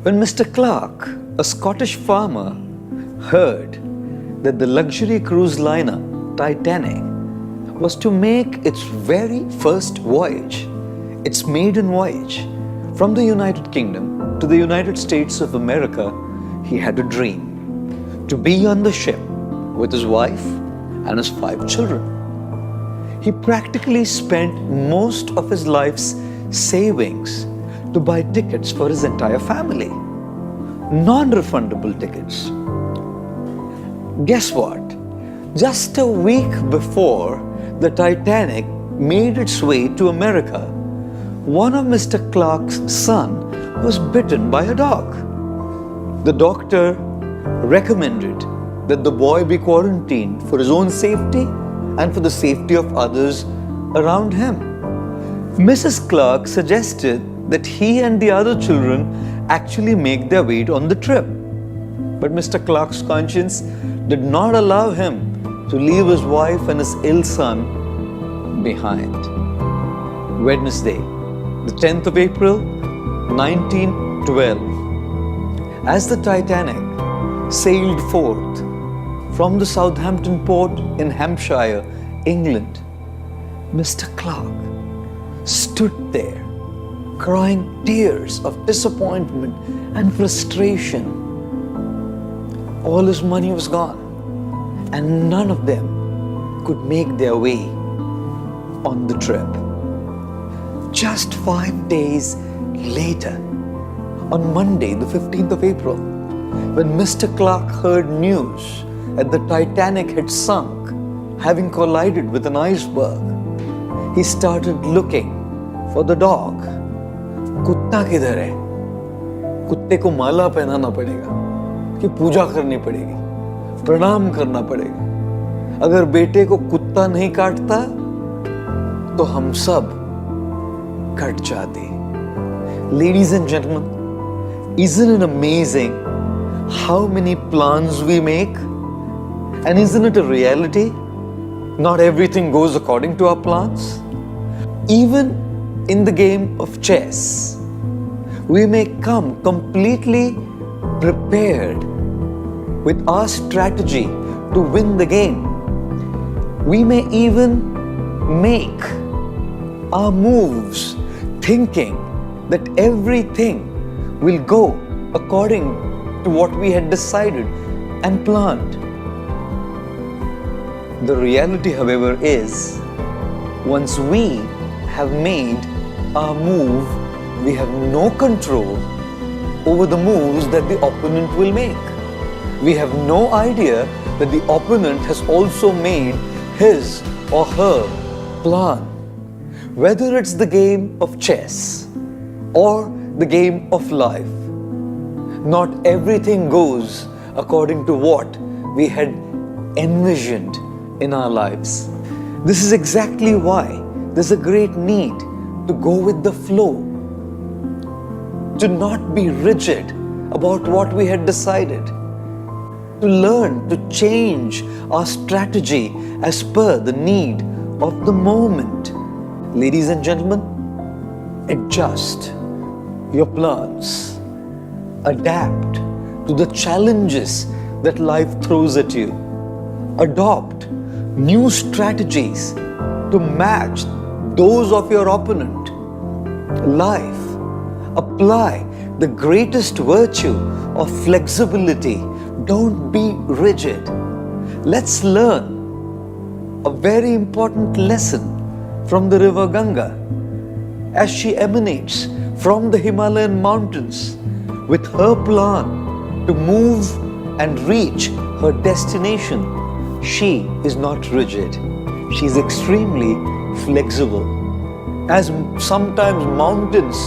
When Mr. Clark, a Scottish farmer, heard that the luxury cruise liner Titanic was to make its very first voyage, its maiden voyage, from the United Kingdom to the United States of America, he had a dream to be on the ship with his wife and his 5 children. He practically spent most of his life's savings to buy tickets for his entire family. Non-refundable tickets. Guess what? Just a week before the Titanic made its way to America, one of Mr. Clark's son was bitten by a dog. The doctor recommended that the boy be quarantined for his own safety and for the safety of others around him. Mrs. Clark suggested that he and the other children actually make their way on the trip. But Mr. Clark's conscience did not allow him to leave his wife and his ill son behind. Wednesday, the 10th of April, 1912, as the Titanic sailed forth from the Southampton port in Hampshire, England, Mr. Clark stood there crying tears of disappointment and frustration. All his money was gone, and none of them could make their way on the trip. Just 5 days later, on Monday, the 15th of April, when Mr. Clark heard news that the Titanic had sunk, having collided with an iceberg, he started looking for the dog. कुत्ता किधर है? कुत्ते को माला पहनाना पड़ेगा, कि पूजा करनी पड़ेगी, प्रणाम करना पड़ेगा. अगर बेटे को कुत्ता नहीं काटता, तो हम सब कट जाते. Ladies and gentlemen, isn't it amazing how many plans we make? And isn't it a reality? Not everything goes according to our plans. Even in the game of chess, we may come completely prepared with our strategy to win the game. We may even make our moves thinking that everything will go according to what we had decided and planned. The reality, however, is once we have made our move, we have no control over the moves that the opponent will make. We have no idea that the opponent has also made his or her plan. Whether it's the game of chess or the game of life, not everything goes according to what we had envisioned in our lives. This is exactly why there's a great need to go with the flow, to not be rigid about what we had decided, to learn to change our strategy as per the need of the moment. Ladies and gentlemen, adjust your plans, adapt to the challenges that life throws at you, adopt new strategies to match those of your opponent. Life, apply the greatest virtue of flexibility. Don't be rigid. Let's learn a very important lesson from the river Ganga as she emanates from the Himalayan mountains with her plan to move and reach her destination. She is not rigid. She is extremely flexible. As sometimes mountains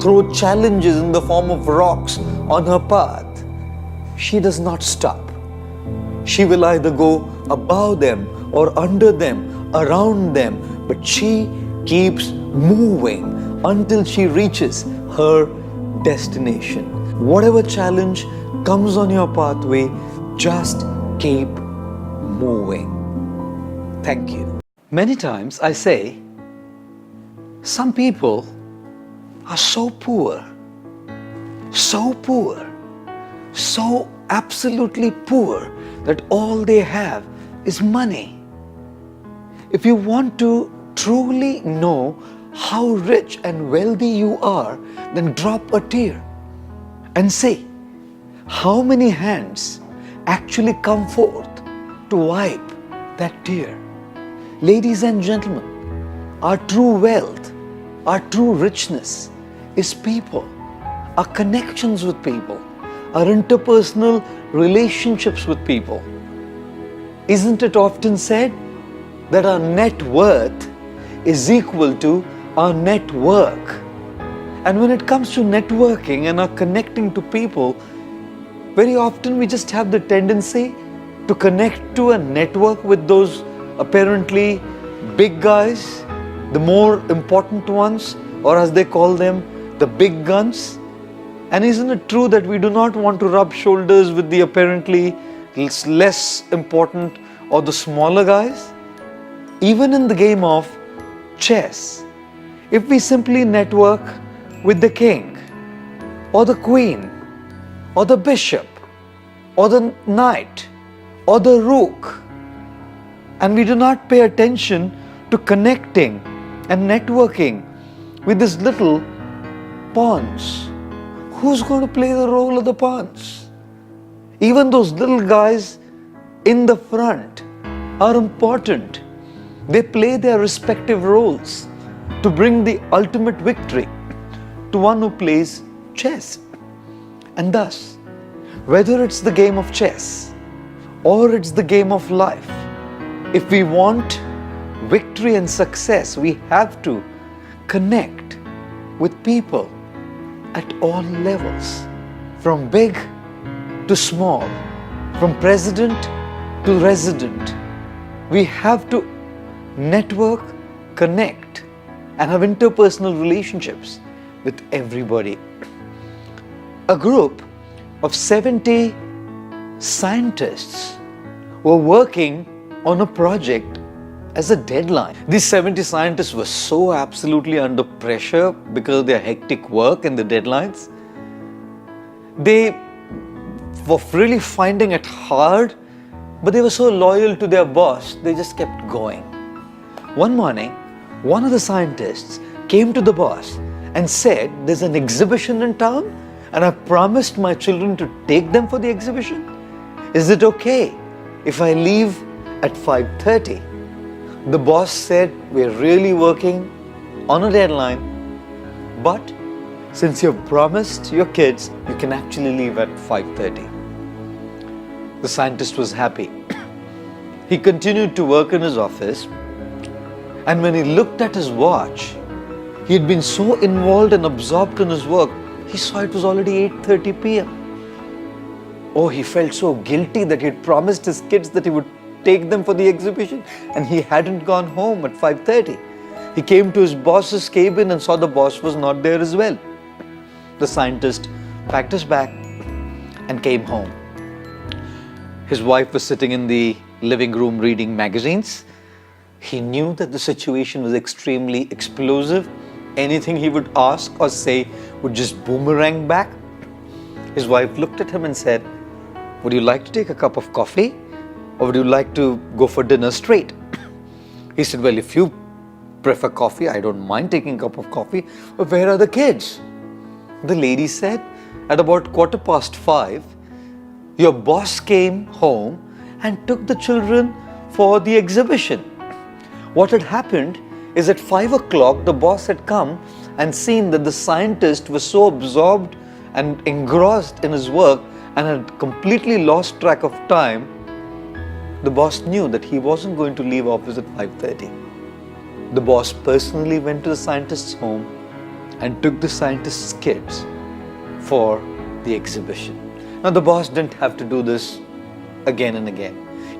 throw challenges in the form of rocks on her path, she does not stop. She will either go above them or under them, around them, but she keeps moving until she reaches her destination. Whatever challenge comes on your pathway, just keep moving. Thank you. Many times I say, some people are so poor so poor, so absolutely poor that all they have is money. If you want to truly know how rich and wealthy you are, then drop a tear and see how many hands actually come forth to wipe that tear. Ladies and gentlemen, our true wealth, our true richness is people, our connections with people, our interpersonal relationships with people. Isn't it often said that our net worth is equal to our net work? And when it comes to networking and our connecting to people, very often we just have the tendency to connect to a network with those apparently big guys, the more important ones, or as they call them, the big guns. And isn't it true that we do not want to rub shoulders with the apparently less important or the smaller guys? Even in the game of chess, if we simply network with the king or the queen or the bishop or the knight or the rook, and we do not pay attention to connecting and networking with these little pawns, who's going to play the role of the pawns? Even those little guys in the front are important. They play their respective roles to bring the ultimate victory to one who plays chess. And thus, whether it's the game of chess or it's the game of life, if we want victory and success, we have to connect with people at all levels, from big to small, from president to resident. We have to network, connect, and have interpersonal relationships with everybody. A group of 70 scientists were working on a project as a deadline. These 70 scientists were so absolutely under pressure because of their hectic work and the deadlines. They were really finding it hard, but they were so loyal to their boss, they just kept going. One morning, one of the scientists came to the boss and said, "There's an exhibition in town and I promised my children to take them for the exhibition. Is it okay if I leave at 5:30? The boss said, "We're really working on a deadline, but since you've promised your kids, you can actually leave at 5:30. The scientist was happy. He continued to work in his office, and when he looked at his watch, he had been so involved and absorbed in his work, he saw it was already 8:30 p.m. Oh, he felt so guilty that he had promised his kids that he would take them for the exhibition, and he hadn't gone home at 5:30. He came to his boss's cabin and saw the boss was not there as well. The scientist packed his bag and came home. His wife was sitting in the living room reading magazines. He knew that the situation was extremely explosive. Anything he would ask or say would just boomerang back. His wife looked at him and said, "Would you like to take a cup of coffee? Or would you like to go for dinner straight?" He said, "Well, if you prefer coffee, I don't mind taking a cup of coffee. But where are the kids?" The lady said, "At about 5:15, your boss came home and took the children for the exhibition. What had happened is at 5 o'clock, the boss had come and seen that the scientist was so absorbed and engrossed in his work and had completely lost track of time. The boss knew that he wasn't going to leave office at 5:30. The boss personally went to the scientist's home and took the scientist's kids for the exhibition. Now, the boss didn't have to do this again and again.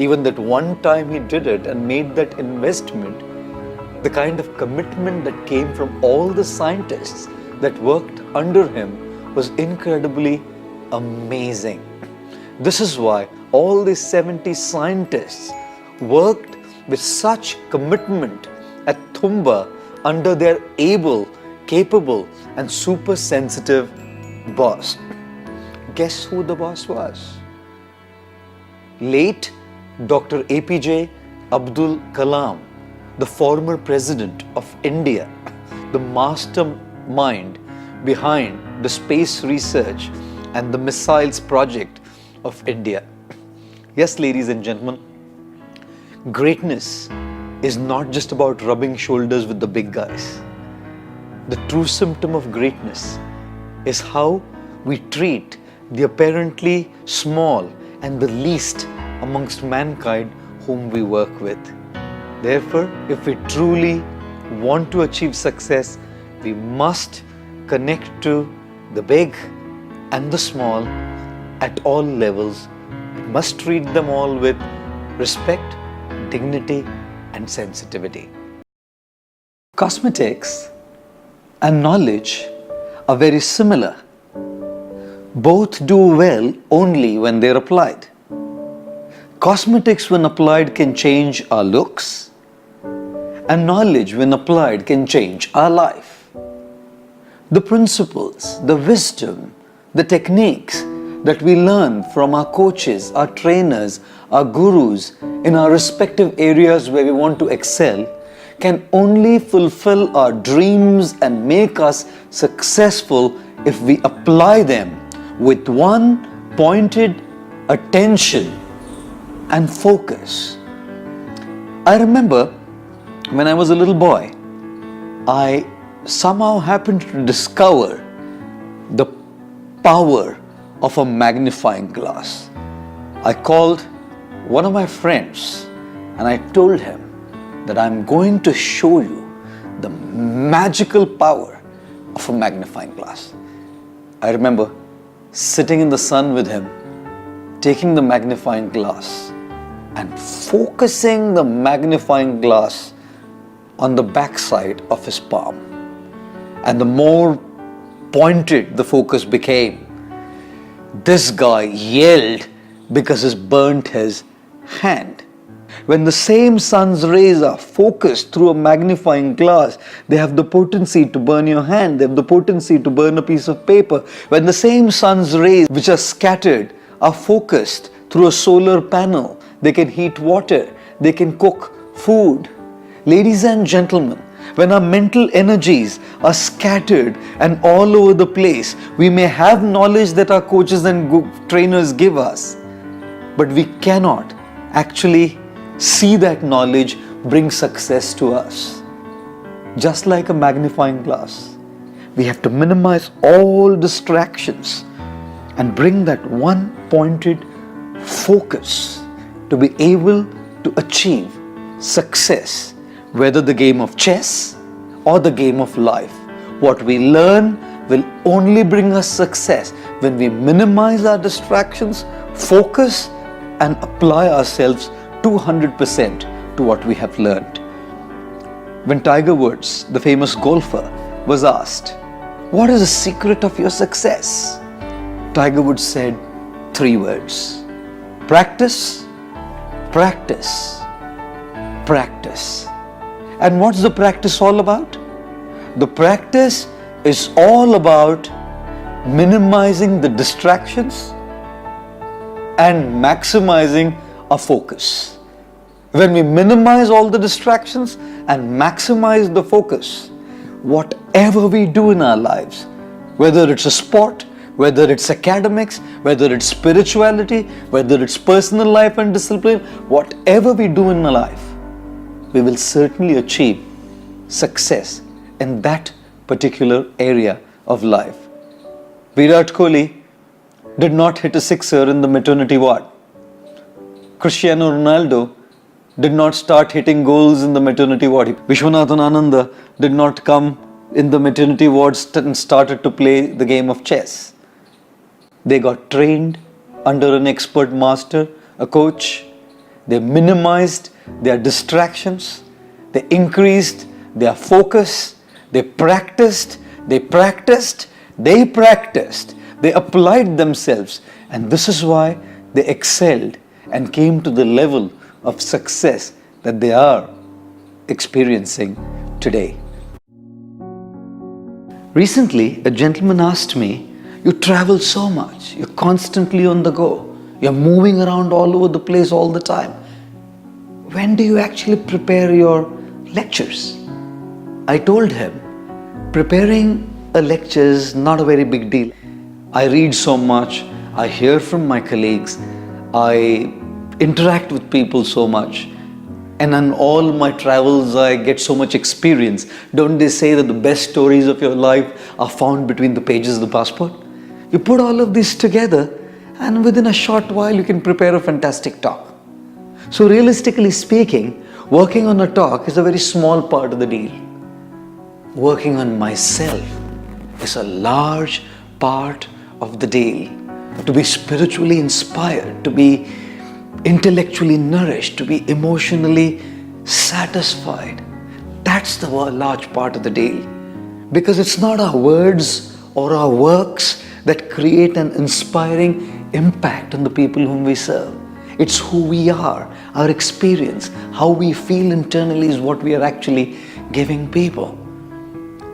Even that one time he did it and made that investment, the kind of commitment that came from all the scientists that worked under him was incredibly amazing. This is why all these 70 scientists worked with such commitment at Thumba under their able, capable, and super sensitive boss. Guess who the boss was? Late Dr. APJ Abdul Kalam, the former president of India, the mastermind behind the space research and the missiles project of India. Yes, ladies and gentlemen, greatness is not just about rubbing shoulders with the big guys. The true symptom of greatness is how we treat the apparently small and the least amongst mankind whom we work with. Therefore, if we truly want to achieve success, we must connect to the big and the small at all levels. We must treat them all with respect, dignity, and sensitivity. Cosmetics and knowledge are very similar. Both do well only when they're applied. Cosmetics, when applied, can change our looks, and knowledge, when applied, can change our life. The principles, the wisdom, the techniques that we learn from our coaches, our trainers, our gurus in our respective areas where we want to excel can only fulfill our dreams and make us successful if we apply them with one pointed attention and focus. I remember when I was a little boy, I somehow happened to discover the power of a magnifying glass. I called one of my friends and I told him that I'm going to show you the magical power of a magnifying glass. I remember sitting in the sun with him, taking the magnifying glass and focusing the magnifying glass on the backside of his palm. And the more pointed the focus became, this guy yelled because it burnt his hand. When the same sun's rays are focused through a magnifying glass, they have the potency to burn your hand, they have the potency to burn a piece of paper. When the same sun's rays which are scattered are focused through a solar panel, they can heat water, they can cook food. Ladies and gentlemen, when our mental energies are scattered and all over the place, we may have knowledge that our coaches and trainers give us, but we cannot actually see that knowledge bring success to us. Just like a magnifying glass, we have to minimize all distractions and bring that one pointed focus to be able to achieve success, whether the game of chess or the game of life. What we learn will only bring us success when we minimize our distractions, focus, and apply ourselves 200% to what we have learned. When Tiger Woods, the famous golfer, was asked, "What is the secret of your success?" Tiger Woods said 3 words: practice, practice, practice. And what's the practice all about? The practice is all about minimizing the distractions and maximizing our focus. When we minimize all the distractions and maximize the focus, whatever we do in our lives, whether it's a sport, whether it's academics, whether it's spirituality, whether it's personal life and discipline, whatever we do in our life, we will certainly achieve success in that particular area of life. Virat Kohli did not hit a sixer in the maternity ward. Cristiano Ronaldo did not start hitting goals in the maternity ward. Vishwanathan Ananda did not come in the maternity ward and started to play the game of chess. They got trained under an expert master, a coach. They minimized their distractions. They increased their focus. They practiced. They applied themselves. And this is why they excelled and came to the level of success that they are experiencing today. Recently, a gentleman asked me You travel so much. You're constantly on the go. You're moving around all over the place all the time. When do you actually prepare your lectures? I told him, preparing a lecture is not a very big deal. I read so much. I hear from my colleagues. I interact with people so much. And on all my travels, I get so much experience. Don't they say that the best stories of your life are found between the pages of the passport? You put all of this together, and within a short while, you can prepare a fantastic talk. So realistically speaking, working on a talk is a very small part of the deal. Working on myself is a large part of the deal. To be spiritually inspired, to be intellectually nourished, to be emotionally satisfied. That's the large part of the deal. Because it's not our words or our works that create an inspiring impact on the people whom we serve. It's who we are, our experience, how we feel internally is what we are actually giving people.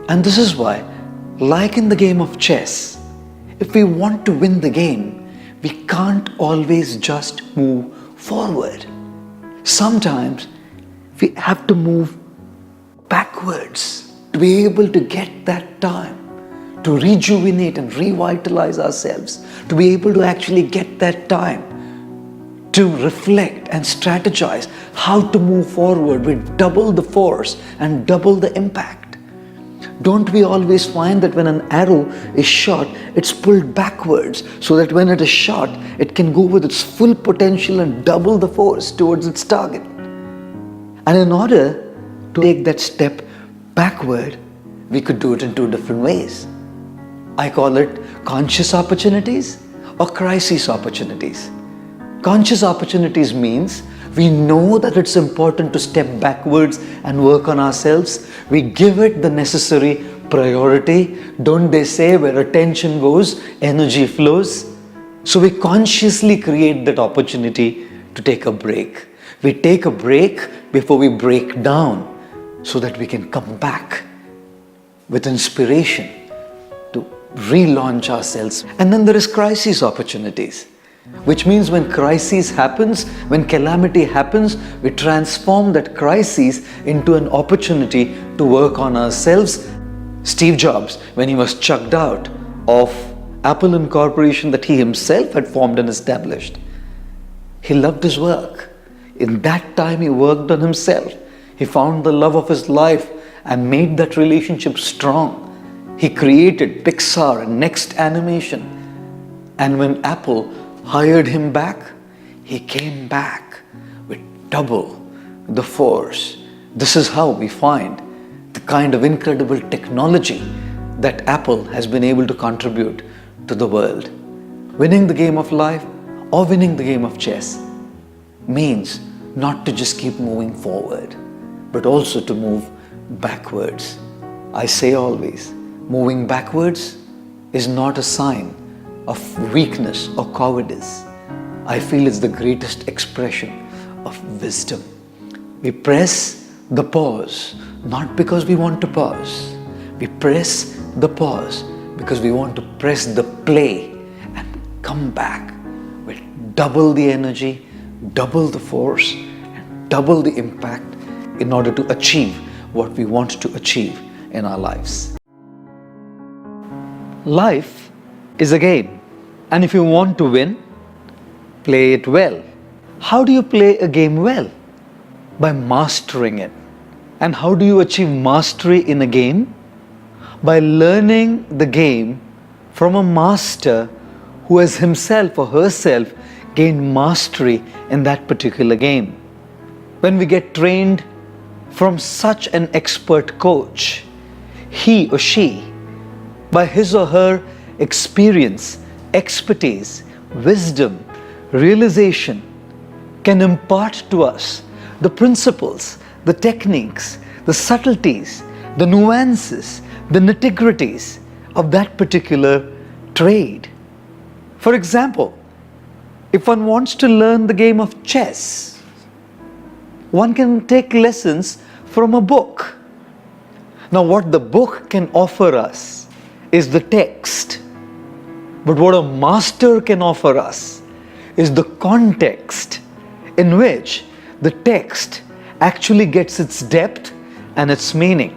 And this is why, like in the game of chess, if we want to win the game, we can't always just move forward. Sometimes we have to move backwards to be able to get that time to rejuvenate and revitalize ourselves, to be able to actually get that time to reflect and strategize how to move forward with double the force and double the impact. Don't we always find that when an arrow is shot, it's pulled backwards so that when it is shot, it can go with its full potential and double the force towards its target? And in order to take that step backward, we could do it in two different ways. I call it conscious opportunities or crisis opportunities. Conscious opportunities means we know that it's important to step backwards and work on ourselves. We give it the necessary priority. Don't they say where attention goes, energy flows? So we consciously create that opportunity to take a break. We take a break before we break down so that we can come back with inspiration to relaunch ourselves. And then there is crisis opportunities, which means when crisis happens, when calamity happens, we transform that crisis into an opportunity to work on ourselves. Steve Jobs, when he was chucked out of Apple Incorporation that he himself had formed and established, he loved his work. In that time, he worked on himself. He found the love of his life and made that relationship strong. He created Pixar and Next Animation. And when Apple hired him back, he came back with double the force. This is how we find the kind of incredible technology that Apple has been able to contribute to the world. Winning the game of life or winning the game of chess means not to just keep moving forward, but also to move backwards. I say always, moving backwards is not a sign of weakness or cowardice. I feel it's the greatest expression of wisdom. We press the pause, not because we want to pause. We press the pause because we want to press the play and come back with double the energy, double the force, and double the impact in order to achieve what we want to achieve in our lives. Life is a game, and if you want to win, play it well. How do you play a game well? By mastering it. And how do you achieve mastery in a game? By learning the game from a master who has himself or herself gained mastery in that particular game. When we get trained from such an expert coach, he or she, by his or her experience, expertise, wisdom, realization, can impart to us the principles, the techniques, the subtleties, the nuances, the nitty-gritties of that particular trade. For example, if one wants to learn the game of chess, one can take lessons from a book. Now, what the book can offer us is the text. But what a master can offer us is the context in which the text actually gets its depth and its meaning.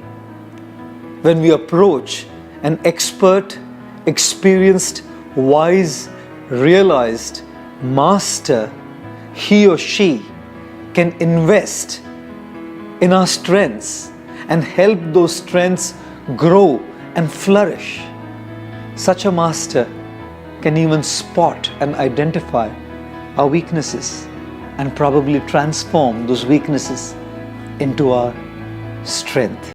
When we approach an expert, experienced, wise, realized master, he or she can invest in our strengths and help those strengths grow and flourish. Such a master can even spot and identify our weaknesses and probably transform those weaknesses into our strength.